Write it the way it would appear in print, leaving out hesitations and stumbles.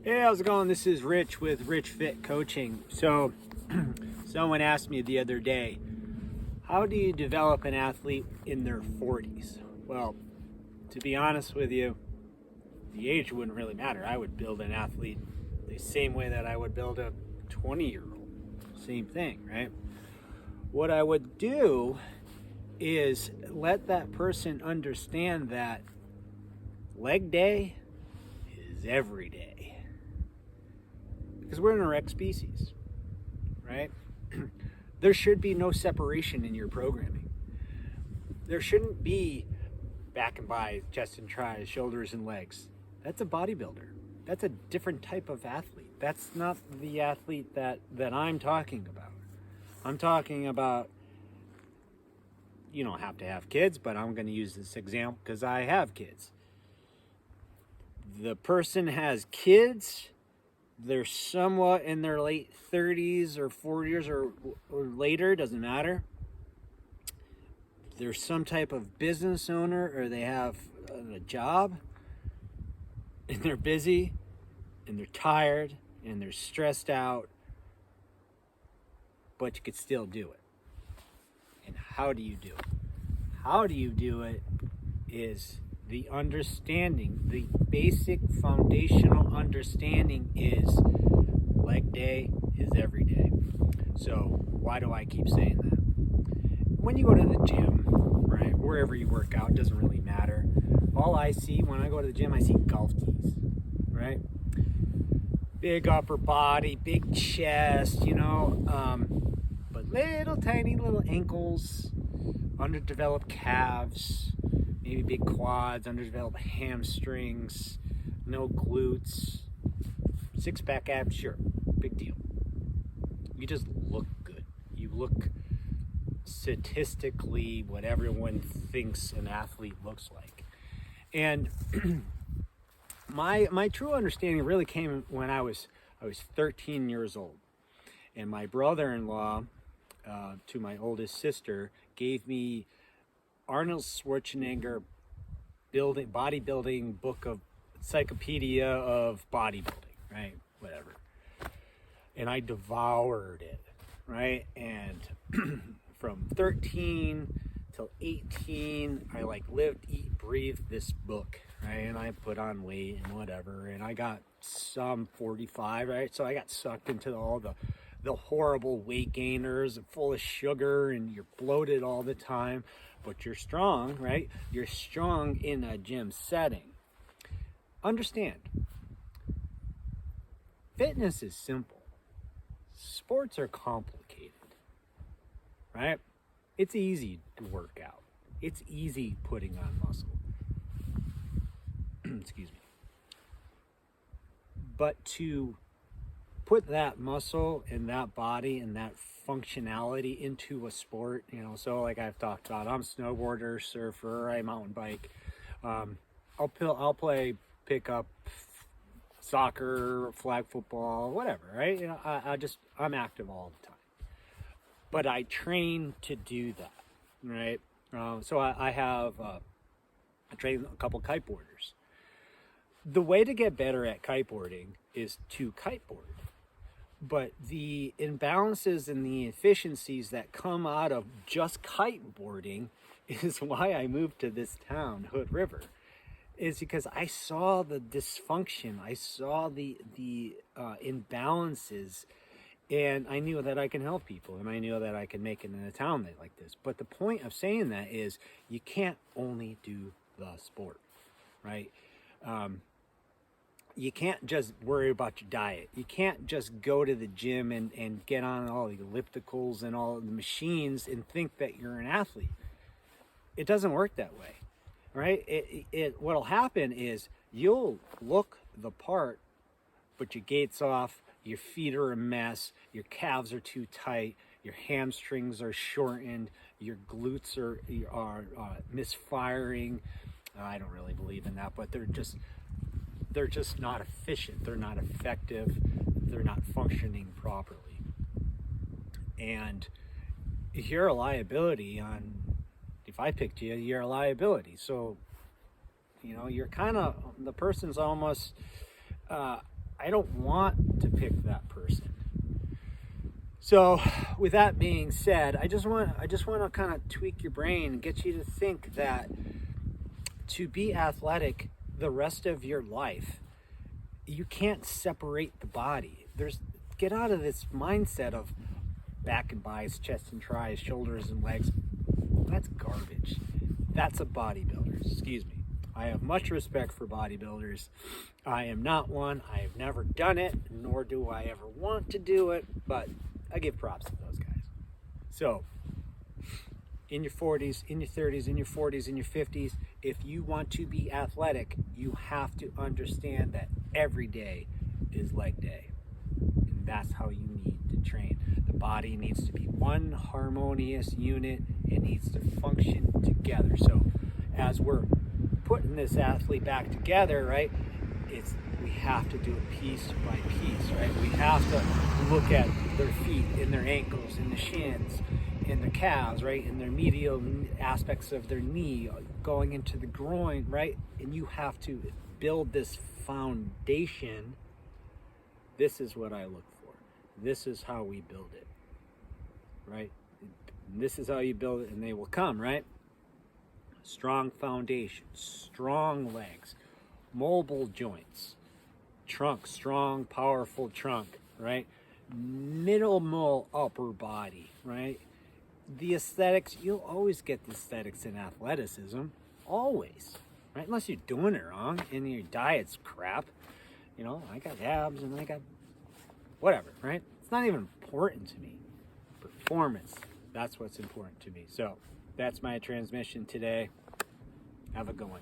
Hey, how's it going? This is Rich with Rich Fit Coaching. So, someone asked me the other day, how do you develop an athlete in their 40s? Well, to be honest with you, the age wouldn't really matter. I would build an athlete the same way that I would build a 20-year-old. Same thing, right? What I would do is let that person understand that leg day is every day. Because we're an erect species, right? There should be no separation in your programming. There shouldn't be back and buys, chest and tries, shoulders and legs. That's a bodybuilder. That's a different type of athlete. That's not the athlete that I'm talking about. I'm talking about, you don't have to have kids, but I'm going to use this example because I have kids. The person has kids. They're somewhat in their late 30s or 40s or later, doesn't matter. They're some type of business owner or they have a job and they're busy and they're tired and they're stressed out, but you could still do it. And how do you do it? How do you do it is the understanding, the basic foundational understanding is leg day is every day. So why do I keep saying that? When you go to the gym, right, wherever you work out, doesn't really matter. All I see when I go to the gym, I see golf tees, right? Big upper body, big chest, but little tiny little ankles, underdeveloped calves, maybe big quads, underdeveloped hamstrings, no glutes, six-pack abs, sure, big deal. You just look good. You look statistically what everyone thinks an athlete looks like. And my true understanding really came when I was 13 years old. And my brother-in-law, to my oldest sister, gave me Arnold Schwarzenegger bodybuilding book of encyclopedia of bodybuilding, right? Whatever. And I devoured it, right? And from 13 till 18, I lived, eat, breathed this book, right? And I put on weight and whatever. And I got some 45, right? So I got sucked into all the horrible weight gainers full of sugar and you're bloated all the time. But you're strong, right? You're strong in a gym setting. Understand, fitness is simple. Sports are complicated, right? It's easy to work out. It's easy putting on muscle. Excuse me. But to put that muscle and that body and that functionality into a sport, so like I've talked about, I'm a snowboarder, surfer, I mountain bike. I'll play pickup, soccer, flag football, whatever, right? I'm active all the time. But I train to do that, right? So I train a couple kiteboarders. The way to get better at kiteboarding is to kiteboard. But the imbalances and the efficiencies that come out of just kiteboarding is why I moved to this town, Hood River, is because I saw the dysfunction, I saw the imbalances, and I knew that I can help people, and I knew that I could make it in a town like this. But the point of saying that is you can't only do the sport, right? You can't just worry about your diet. You can't just go to the gym and get on all the ellipticals and all the machines and think that you're an athlete. It doesn't work that way, right? What'll happen is you'll look the part, but your gait's off, your feet are a mess, your calves are too tight, your hamstrings are shortened, your glutes are misfiring. I don't really believe in that, but they're just not efficient. They're not effective. They're not functioning properly. And you're a liability if I picked you, you're a liability. So, you're kind of, the person's almost I don't want to pick that person. So with that being said, I just want to kind of tweak your brain and get you to think that to be athletic the rest of your life, you can't separate the body. Get out of this mindset of back and bis, chest and tris, shoulders and legs. That's garbage. That's a bodybuilder. Excuse me. I have much respect for bodybuilders. I am not one. I have never done it, nor do I ever want to do it, but I give props to those guys. So, in your 40s, in your 30s, in your 40s, in your 50s, if you want to be athletic, you have to understand that every day is leg day. And that's how you need to train. The body needs to be one harmonious unit. It needs to function together. So as we're putting this athlete back together, right, we have to do it piece by piece, right? We have to look at their feet and their ankles and the shins and the calves, right, and their medial aspects of their knee going into the groin, right? And you have to build this foundation. This is what I look for. This is how we build it, right? And this is how you build it, and they will come, right? Strong foundation, strong legs, mobile joints, trunk, strong, powerful trunk, right? Minimal upper body, right? The aesthetics, you'll always get the aesthetics in athleticism, always, right? Unless you're doing it wrong and your diet's crap. You know, I got abs and I got whatever, right? It's not even important to me. Performance, that's what's important to me. So that's my transmission today. Have a good one.